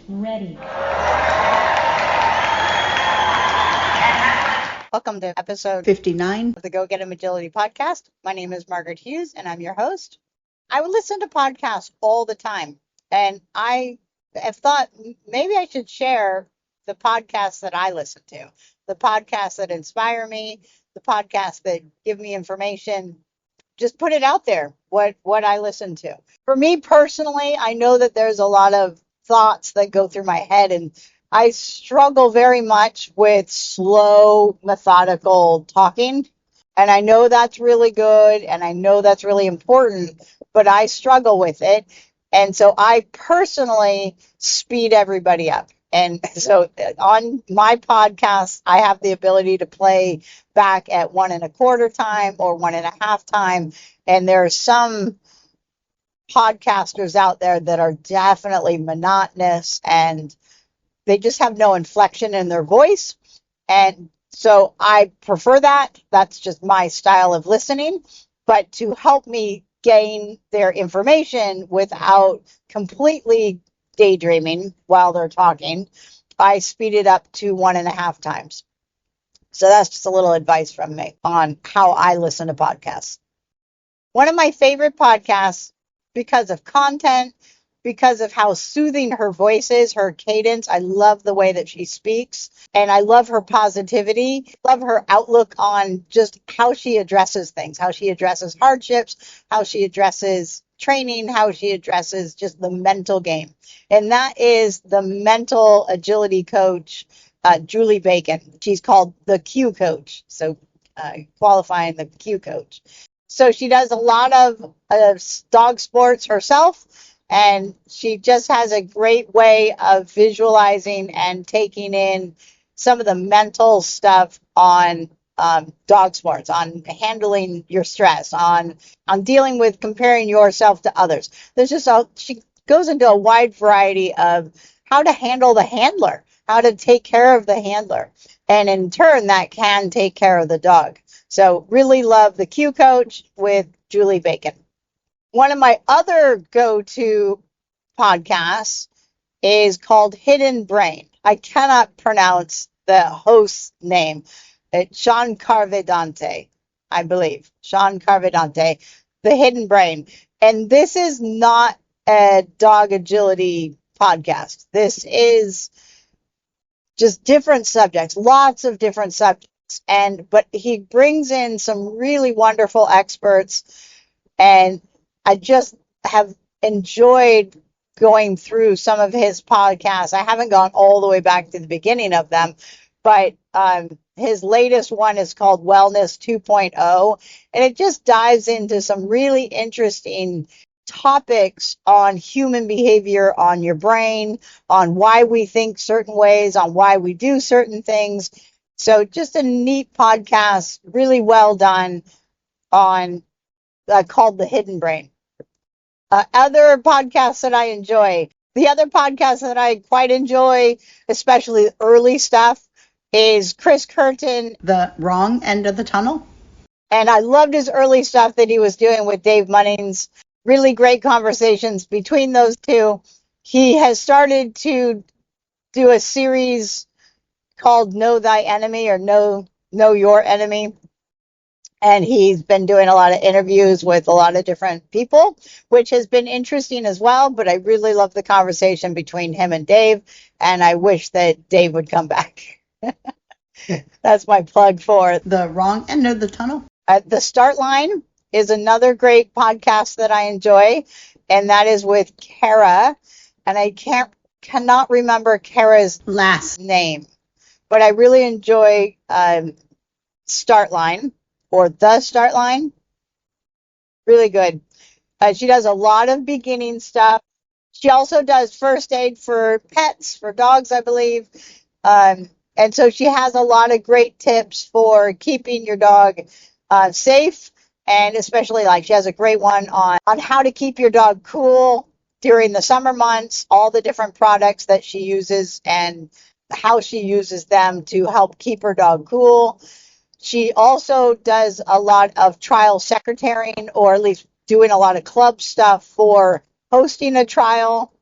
Ready. Welcome to episode 59 of the Go Get 'em Agility podcast. My name is Margaret Hughes and I'm your host. I would listen to podcasts all the time, and I have thought maybe I should share the podcasts that I listen to, the podcasts that inspire me, the podcasts that give me information. Just put it out there, what I listen to. For me personally, I know that there's a lot of thoughts that go through my head, and I struggle very much with slow, methodical talking. And I know that's really good and I know that's really important, but I struggle with it. And so I personally speed everybody up. And so on my podcast, I have the ability to play back at 1.25 time or 1.5 time. And there are some podcasters out there that are definitely monotonous and they just have no inflection in their voice. And so I prefer that. That's just my style of listening. But to help me gain their information without completely daydreaming while they're talking, I speed it up to 1.5 times. So that's just a little advice from me on how I listen to podcasts. One of my favorite podcasts, because of content, because of how soothing her voice is, her cadence. I love the way that she speaks, and I love her positivity, love her outlook on just how she addresses things, how she addresses hardships, how she addresses training, how she addresses just the mental game. And that is the mental agility coach, Julie Bacon. She's called the Q coach. So qualifying the Q coach. So she does a lot of dog sports herself, and she just has a great way of visualizing and taking in some of the mental stuff on dog sports, on handling your stress, on dealing with comparing yourself to others. She goes into a wide variety of how to handle the handler, how to take care of the handler, and in turn that can take care of the dog. So really love the Q Coach with Julie Bacon. One of my other go-to podcasts is called Hidden Brain. I cannot pronounce the host's name. It's Sean Carvedante, I believe. Sean Carvedante, The Hidden Brain. And this is not a dog agility podcast. This is just different subjects, lots of different subjects. But he brings in some really wonderful experts, and I just have enjoyed going through some of his podcasts. I haven't gone all the way back to the beginning of them, but his latest one is called Wellness 2.0, and it just dives into some really interesting topics on human behavior, on your brain, on why we think certain ways, on why we do certain things. So just a neat podcast, really well done, on called The Hidden Brain. Other podcasts that I enjoy, the other podcast that I quite enjoy, especially early stuff, is Chris Curtin, The Wrong End of the Tunnel. And I loved his early stuff that he was doing with Dave Munnings. Really great conversations between those two. He has started to do a series called Know Thy Enemy, or Know Your Enemy. And he's been doing a lot of interviews with a lot of different people, which has been interesting as well. But I really love the conversation between him and Dave, and I wish that Dave would come back. That's my plug for The Wrong End of the Tunnel. The Start Line is another great podcast that I enjoy, and that is with Kara. And I cannot remember Kara's last name, but I really enjoy Start Line, or The Start Line. Really good. She does a lot of beginning stuff. She also does first aid for pets, for dogs, I believe. And so she has a lot of great tips for keeping your dog safe. And especially, like, she has a great one on how to keep your dog cool during the summer months, all the different products that she uses and how she uses them to help keep her dog cool. She also does a lot of trial secretarying, or at least doing a lot of club stuff for hosting a trial.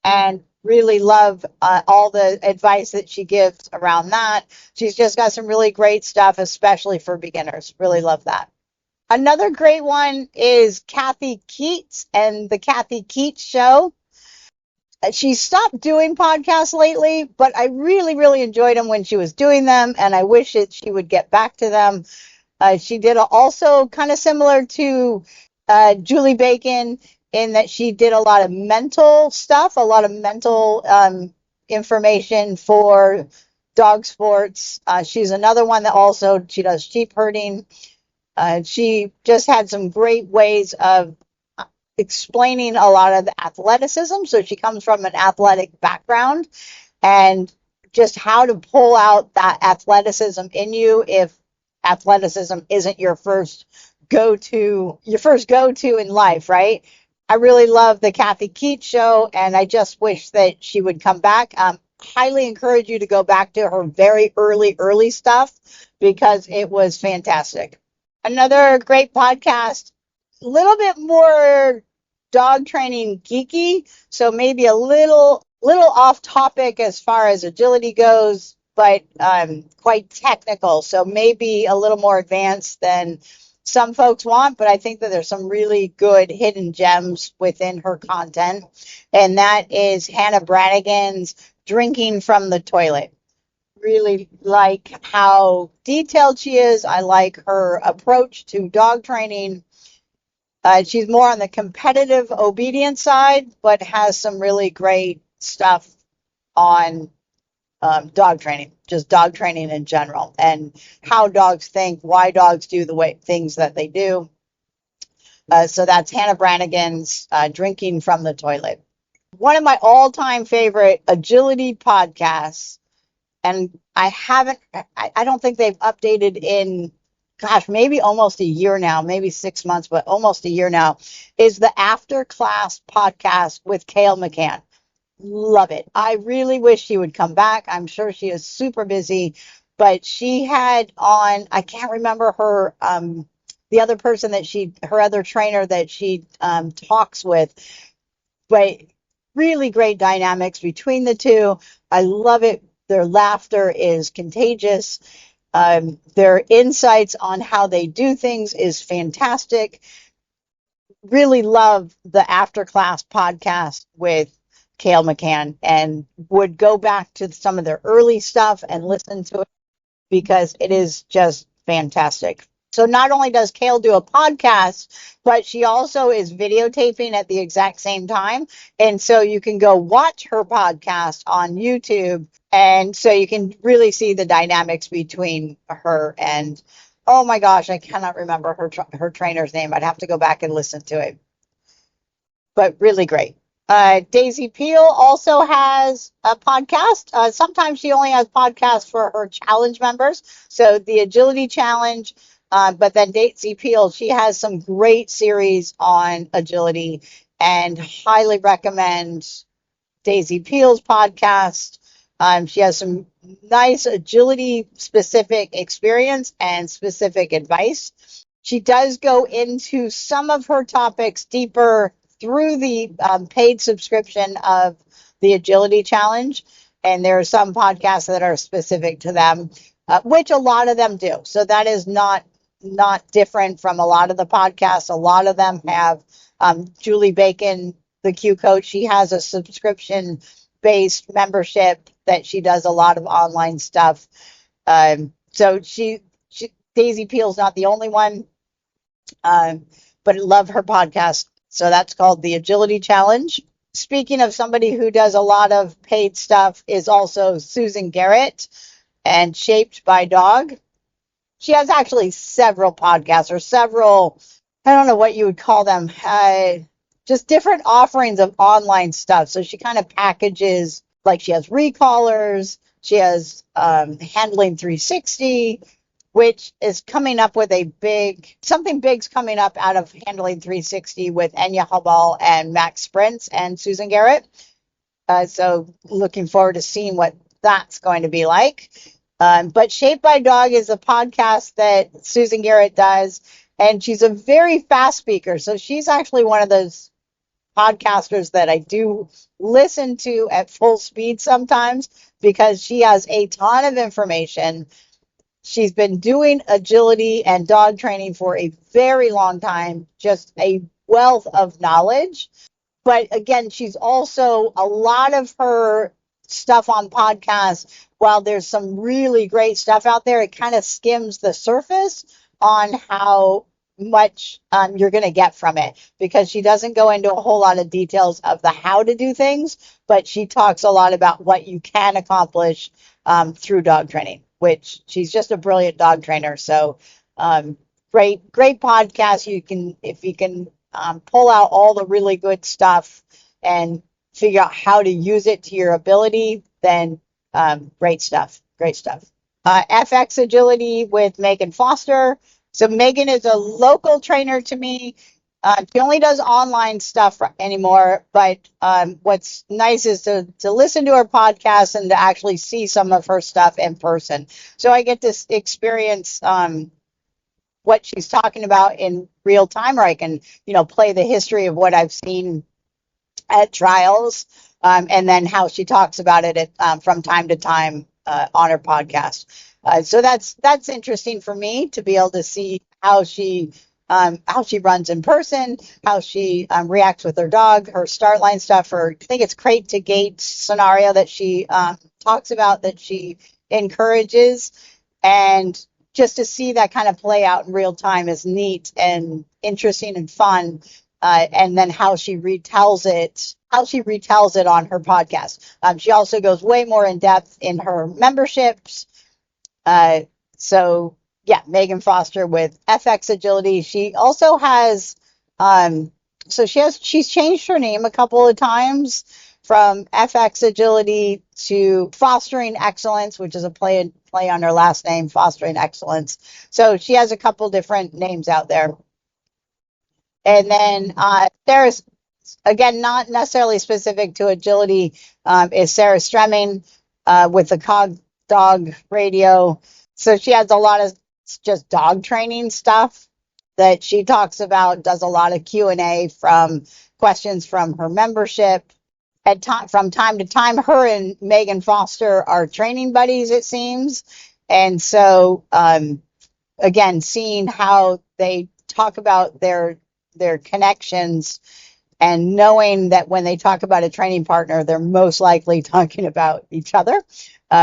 And Really love all the advice that she gives around that. She's just got some really great stuff, especially for beginners. Really love that. Another great one is Kathy Keats and the Kathy Keats Show. She stopped doing podcasts lately, but I really, really enjoyed them when she was doing them, and I wish that she would get back to them. She did also kind of similar to Julie Bacon in that she did a lot of mental stuff, a lot of mental information for dog sports. She's another one that also she does sheep herding. She just had some great ways of explaining a lot of the athleticism. So she comes from an athletic background and just how to pull out that athleticism in you if athleticism isn't your first go-to in life, right? I really love the Kathy Keats Show, and I just wish that she would come back. Highly encourage you to go back to her very early stuff because it was fantastic. Another great podcast, a little bit more dog training geeky, so maybe a little off topic as far as agility goes, but quite technical. So maybe a little more advanced than some folks want, but I think that there's some really good hidden gems within her content. And that is Hannah Brannigan's Drinking from the Toilet. Really like how detailed she is. I like her approach to dog training. She's more on the competitive obedience side, but has some really great stuff on dog training, just dog training in general, and how dogs think, why dogs do the way things that they do. So that's Hannah Brannigan's Drinking from the Toilet. One of my all-time favorite agility podcasts, and I don't think they've updated in, gosh, maybe almost a year now, maybe 6 months, but almost a year now, is the After Class podcast with Cale McCann. Love it. I really wish she would come back. I'm sure she is super busy, but she had on, I can't remember her, the other person that her other trainer that she talks with, but really great dynamics between the two. I love it. Their laughter is contagious. Their insights on how they do things is fantastic. Really love the After Class podcast with Cale McCann and would go back to some of their early stuff and listen to it because it is just fantastic. So not only does Cale do a podcast, but she also is videotaping at the exact same time. And so you can go watch her podcast on YouTube. And so you can really see the dynamics between her and, oh my gosh, I cannot remember her trainer's name. I'd have to go back and listen to it. But really great. Daisy Peel also has a podcast. Sometimes she only has podcasts for her challenge members. So the Agility Challenge, but then Daisy Peel, she has some great series on agility and highly recommend Daisy Peel's podcast. She has some nice agility specific experience and specific advice. She does go into some of her topics deeper through the paid subscription of the Agility Challenge. And there are some podcasts that are specific to them, which a lot of them do. So that is not different from a lot of the podcasts. A lot of them have Julie Bacon, the Q Coach. She has a subscription based membership that she does a lot of online stuff. So Daisy Peel's not the only one, but I love her podcast. So that's called the Agility Challenge. Speaking of somebody who does a lot of paid stuff is also Susan Garrett and Shaped by Dog. She has actually several podcasts or several, I don't know what you would call them, just different offerings of online stuff. So she kind of packages, like she has recallers, she has Handling 360, which is coming up with something big's coming up out of Handling 360 with Enya Habal and Max Sprints and Susan Garrett. So looking forward to seeing what that's going to be like. But Shaped by Dog is a podcast that Susan Garrett does, and she's a very fast speaker. So she's actually one of those podcasters that I do listen to at full speed sometimes because she has a ton of information. She's been doing agility and dog training for a very long time, just a wealth of knowledge. But again, she's also a lot of her stuff on podcasts. While there's some really great stuff out there, it kind of skims the surface on how much you're going to get from it because she doesn't go into a whole lot of details of the how to do things, but she talks a lot about what you can accomplish through dog training, which she's just a brilliant dog trainer. So great podcast. If you can pull out all the really good stuff and figure out how to use it to your ability, then great stuff. Great stuff. FX Agility with Megan Foster. So Megan is a local trainer to me. She only does online stuff anymore, but what's nice is to listen to her podcast and to actually see some of her stuff in person. So I get to experience what she's talking about in real time, or I can, play the history of what I've seen at trials, and then how she talks about it from time to time on her podcast. So that's interesting for me to be able to see how she runs in person, how she reacts with her dog, her start line stuff, I think it's crate to gate scenario that she talks about, that she encourages, and just to see that kind of play out in real time is neat and interesting and fun. And then how she retells it on her podcast. She also goes way more in depth in her memberships. So yeah, Megan Foster with FX Agility. She also has, she's changed her name a couple of times from FX Agility to Fostering Excellence, which is a play on her last name, Fostering Excellence. So she has a couple different names out there. And then there's, again, not necessarily specific to agility, is Sarah Stremming with the Cog Dog Radio. So she has a lot of just dog training stuff that she talks about, does a lot of Q&A from questions from her membership. From time to time, her and Megan Foster are training buddies, it seems. And so, again, seeing how they talk about their connections and knowing that when they talk about a training partner, they're most likely talking about each other,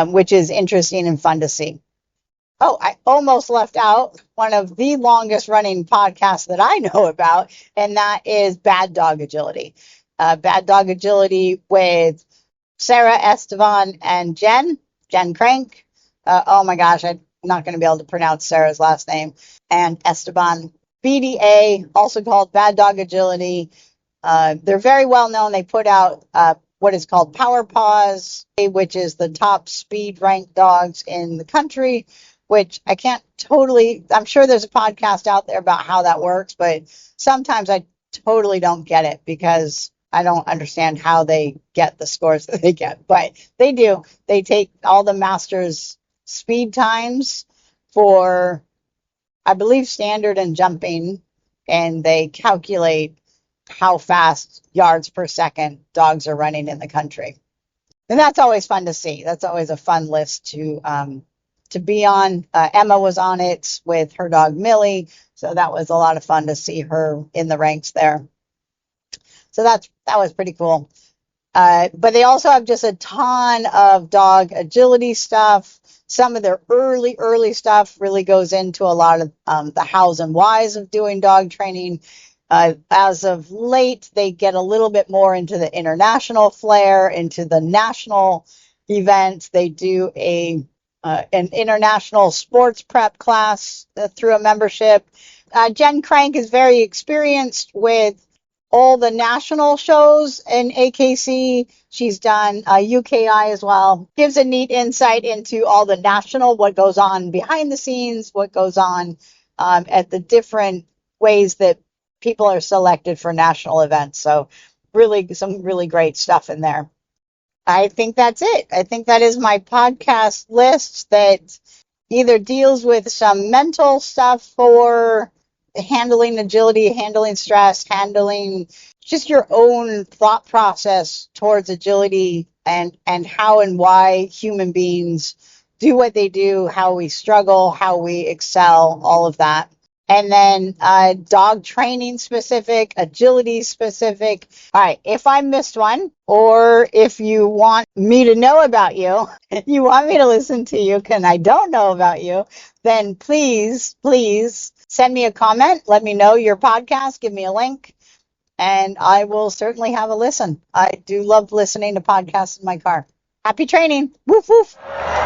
which is interesting and fun to see. Oh, I almost left out one of the longest running podcasts that I know about, and that is Bad Dog Agility. Bad Dog Agility with Sarah Esteban and Jen Crank. Oh my gosh, I'm not going to be able to pronounce Sarah's last name. And Esteban. BDA, also called Bad Dog Agility. They're very well known. They put out what is called Power Paws, which is the top speed ranked dogs in the country, which I'm sure there's a podcast out there about how that works, but sometimes I totally don't get it because I don't understand how they get the scores that they get, but they do. They take all the masters' speed times for, I believe, standard and jumping, and they calculate how fast yards per second dogs are running in the country. And that's always fun to see. That's always a fun list to be on. Emma was on it with her dog Millie, so that was a lot of fun to see her in the ranks there. So that was pretty cool. But they also have just a ton of dog agility stuff. Some of their early stuff really goes into a lot of the hows and whys of doing dog training. As of late, they get a little bit more into the international flair, into the national events. They do an international sports prep class through a membership. Jen Crank is very experienced with all the national shows in AKC. She's done UKI as well. Gives a neat insight into all the national, what goes on behind the scenes, what goes on at the different ways that people are selected for national events. So some really great stuff in there. I think that's it. I think that is my podcast list that either deals with some mental stuff for handling agility, handling stress, handling just your own thought process towards agility and how and why human beings do what they do, how we struggle, how we excel, all of that. And then dog training specific, agility specific. All right, if I missed one, or if you want me to know about you, you want me to listen to you because I don't know about you, then please send me a comment. Let me know your podcast. Give me a link, and I will certainly have a listen. I do love listening to podcasts in my car. Happy training. Woof, woof.